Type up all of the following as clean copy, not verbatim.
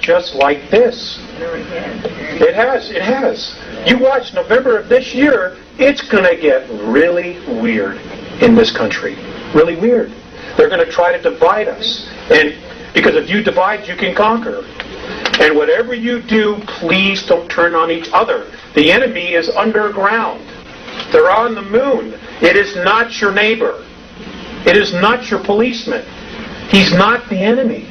just like this. It has. You watch November of this year, it's going to get really weird in this country. Really weird. They're going to try to divide us. And because if you divide, you can conquer. And whatever you do, please don't turn on each other. The enemy is underground. They're on the moon. It is not your neighbor. It is not your policeman. He's not the enemy.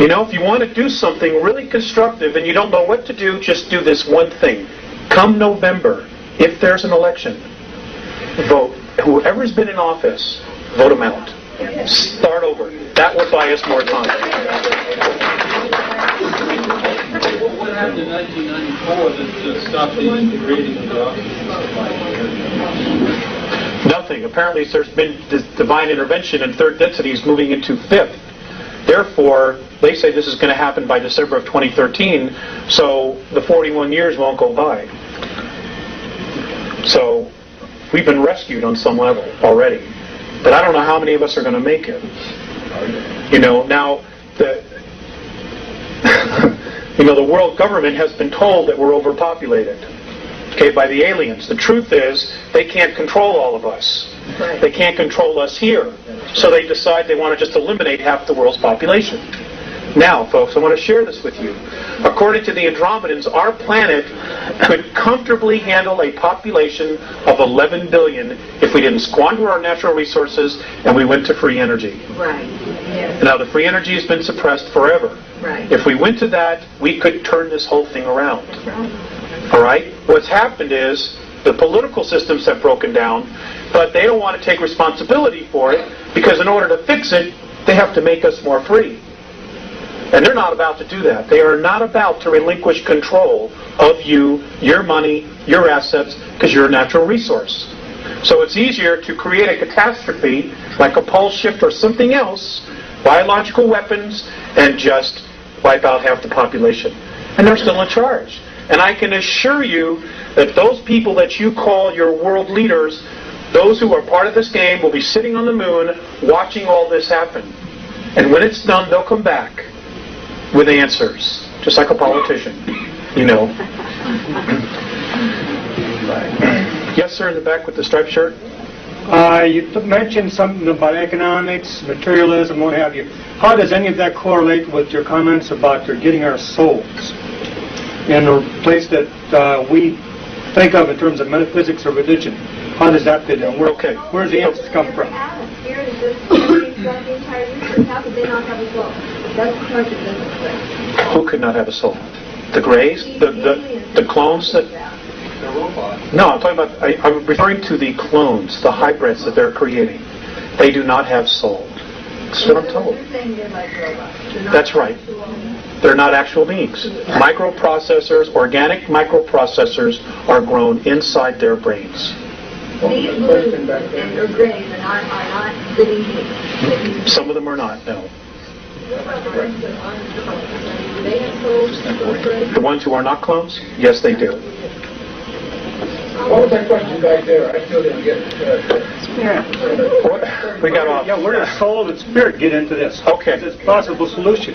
You know, if you want to do something really constructive and you don't know what to do, just do this one thing. Come November, if there's an election, vote. Whoever's been in office, vote them out. Start over. That will buy us more time. What happened in 1994 that stopped these degrading jobs? Nothing. Apparently there's been this divine intervention and third density is moving into fifth. Therefore, they say this is going to happen by December of 2013, so the 41 years won't go by. So, we've been rescued on some level already. But I don't know how many of us are going to make it. You know, now, the world government has been told that we're overpopulated. Okay, by the aliens. The truth is, they can't control all of us. Right. They can't control us here. So they decide they want to just eliminate half the world's population. Now, folks, I want to share this with you. According to the Andromedans, our planet could comfortably handle a population of 11 billion if we didn't squander our natural resources and we went to free energy. Right. Yes. Now, the free energy has been suppressed forever. Right. If we went to that, we could turn this whole thing around. That's right. All right? What's happened is the political systems have broken down, but they don't want to take responsibility for it because in order to fix it, they have to make us more free. And they're not about to do that. They are not about to relinquish control of you, your money, your assets, because you're a natural resource. So it's easier to create a catastrophe, like a pole shift or something else, biological weapons, and just wipe out half the population. And they're still in charge. And I can assure you that those people that you call your world leaders, those who are part of this game, will be sitting on the moon watching all this happen. And when it's done, they'll come back with answers, just like a politician, you know. Yes, sir, in the back with the striped shirt. You mentioned something about economics, materialism, what have you. How does any of that correlate with your comments about getting our souls in a place that we think of in terms of metaphysics or religion? How does that fit in? Where does the answers come from? Spirit is just throughout the entire universe. How could they not have a soul? That's the question. Who could not have a soul? The Greys? The clones that... The robot. No, I'm talking about... I'm referring to the clones, the hybrids that they're creating. They do not have soul. That's what I'm told. You're saying they're like robots. They're not That's right. They're not actual beings. Microprocessors, organic microprocessors are grown inside their brains. These blues and or grays are not living beings. Some of them are not, no. They have souls. The ones who are not clones? Yes, they do. What was that question back there? I still didn't get it. We got off. Yeah, where does soul and spirit get into this? Okay. It's a possible solution.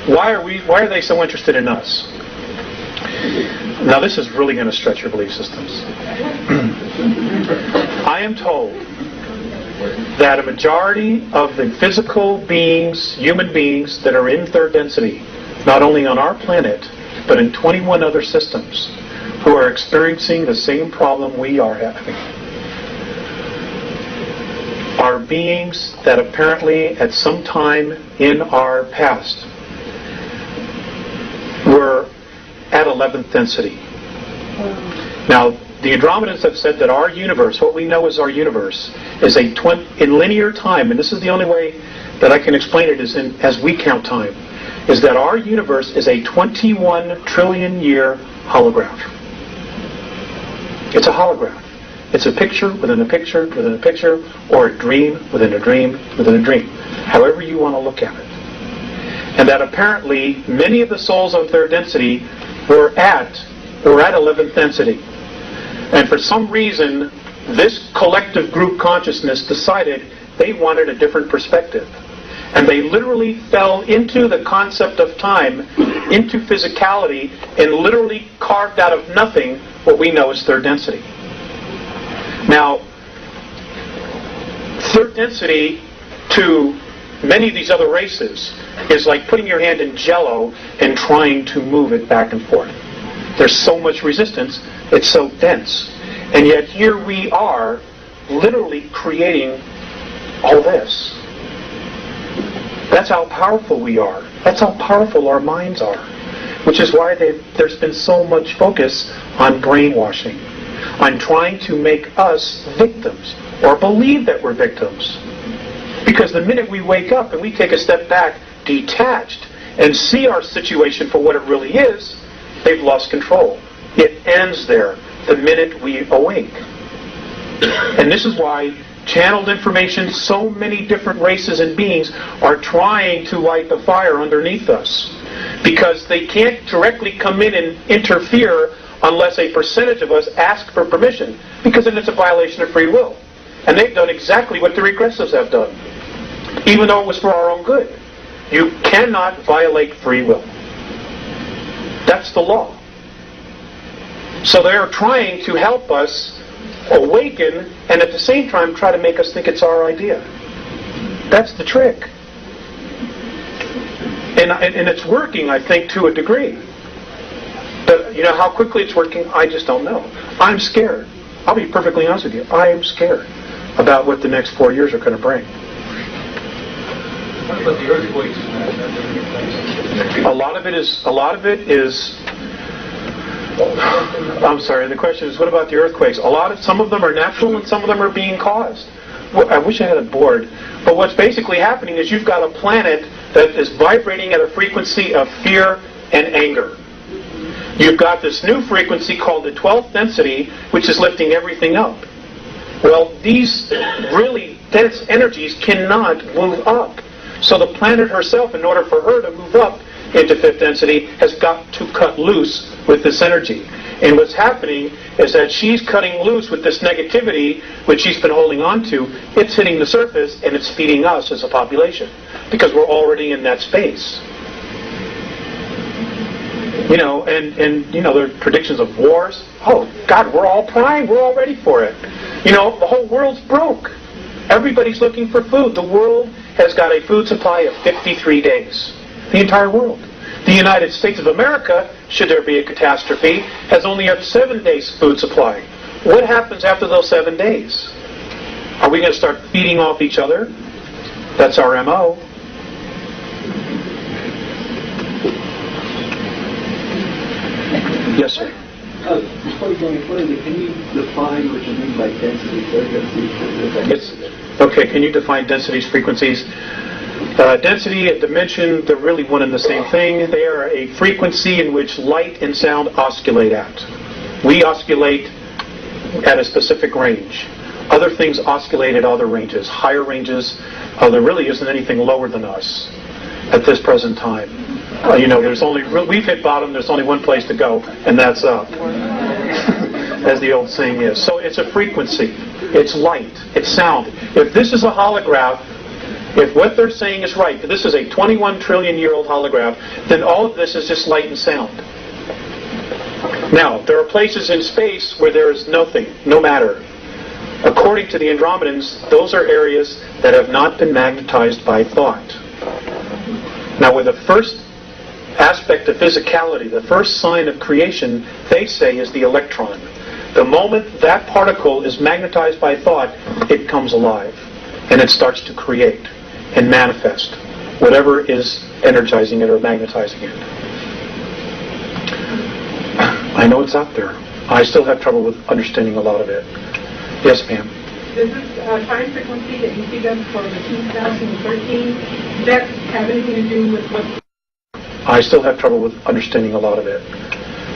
Why are they so interested in us? Now this is really going to stretch your belief systems. I am told that a majority of the physical beings, human beings that are in third density, not only on our planet, but in 21 other systems, who are experiencing the same problem we are having, are beings that apparently at some time in our past were at 11th density. Now, the Andromedans have said that our universe, what we know as our universe, is in linear time, and this is the only way that I can explain it is as we count time, is that our universe is a 21 trillion year holograph. It's a holograph. It's a picture within a picture within a picture, or a dream within a dream within a dream, however you want to look at it. And that apparently many of the souls on third density were at 11th density. And for some reason, this collective group consciousness decided they wanted a different perspective. And they literally fell into the concept of time, into physicality, and literally carved out of nothing what we know as third density. Now, third density to many of these other races is like putting your hand in Jell-O and trying to move it back and forth. There's so much resistance, it's so dense. And yet here we are literally creating all this. That's how powerful we are. That's how powerful our minds are. Which is why there's been so much focus on brainwashing, on trying to make us victims, or believe that we're victims. Because the minute we wake up and we take a step back, detached, and see our situation for what it really is, they've lost control. It ends there, the minute we awake. And this is why channeled information, so many different races and beings are trying to light the fire underneath us. Because they can't directly come in and interfere unless a percentage of us ask for permission, because then it's a violation of free will. And they've done exactly what the regressives have done, even though it was for our own good. You cannot violate free will. That's the law. So they're trying to help us awaken, and at the same time try to make us think it's our idea. That's the trick. And it's working, I think, to a degree. But you know how quickly it's working, I just don't know. I'm scared. I'll be perfectly honest with you. I am scared about what the next 4 years are going to bring. What about the earthquakes? A lot of it is. I'm sorry. The question is, what about the earthquakes? Some of them are natural, and some of them are being caused. Well, I wish I had a board. But what's basically happening is you've got a planet that is vibrating at a frequency of fear and anger. You've got this new frequency called the 12th density, which is lifting everything up. Well, these really dense energies cannot move up. So the planet herself, in order for her to move up into 5th density, has got to cut loose with this energy. And what's happening is that she's cutting loose with this negativity, which she's been holding on to. It's hitting the surface, and it's feeding us as a population, because we're already in that space. You know, and you know, there are predictions of wars. Oh, God, we're all primed. We're all ready for it. You know, the whole world's broke. Everybody's looking for food. The world has got a food supply of 53 days. The entire world. The United States of America, should there be a catastrophe, has only a 7 days food supply. What happens after those 7 days? Are we going to start feeding off each other? That's our MO. Yes, sir. Before you go any further, can you define what you mean by density, third density? Okay, can you define densities, frequencies? Density and dimension, they're really one and the same thing. They are a frequency in which light and sound oscillate at. We oscillate at a specific range. Other things oscillate at other ranges, higher ranges. There really isn't anything lower than us at this present time. You know, we've hit bottom, there's only one place to go, and that's up, as the old saying is. So it's a frequency, it's light, it's sound. If this is a holograph, if what they're saying is right, that this is a 21 trillion year old holograph, then all of this is just light and sound. Now, there are places in space where there is nothing, no matter. According to the Andromedans, those are areas that have not been magnetized by thought. Now, with the first aspect of physicality, the first sign of creation, they say, is the electron. The moment that particle is magnetized by thought, it comes alive, and it starts to create and manifest whatever is energizing it or magnetizing it. I know it's out there. I still have trouble with understanding a lot of it. Yes, ma'am. Does this time frequency that you see them for the 2013, does that have anything to do with what? I still have trouble with understanding a lot of it.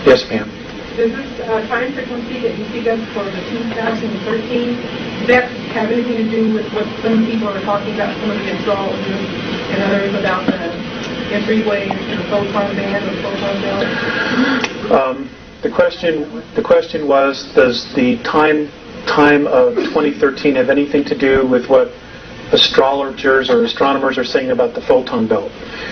Yes, ma'am. Does this time frequency that you see them for the 2013, does that have anything to do with what some people are talking about, some of the astrologers and others about the entryway to the photon band or photon belt? The question was, does the time of 2013 have anything to do with what astrologers or astronomers are saying about the photon belt.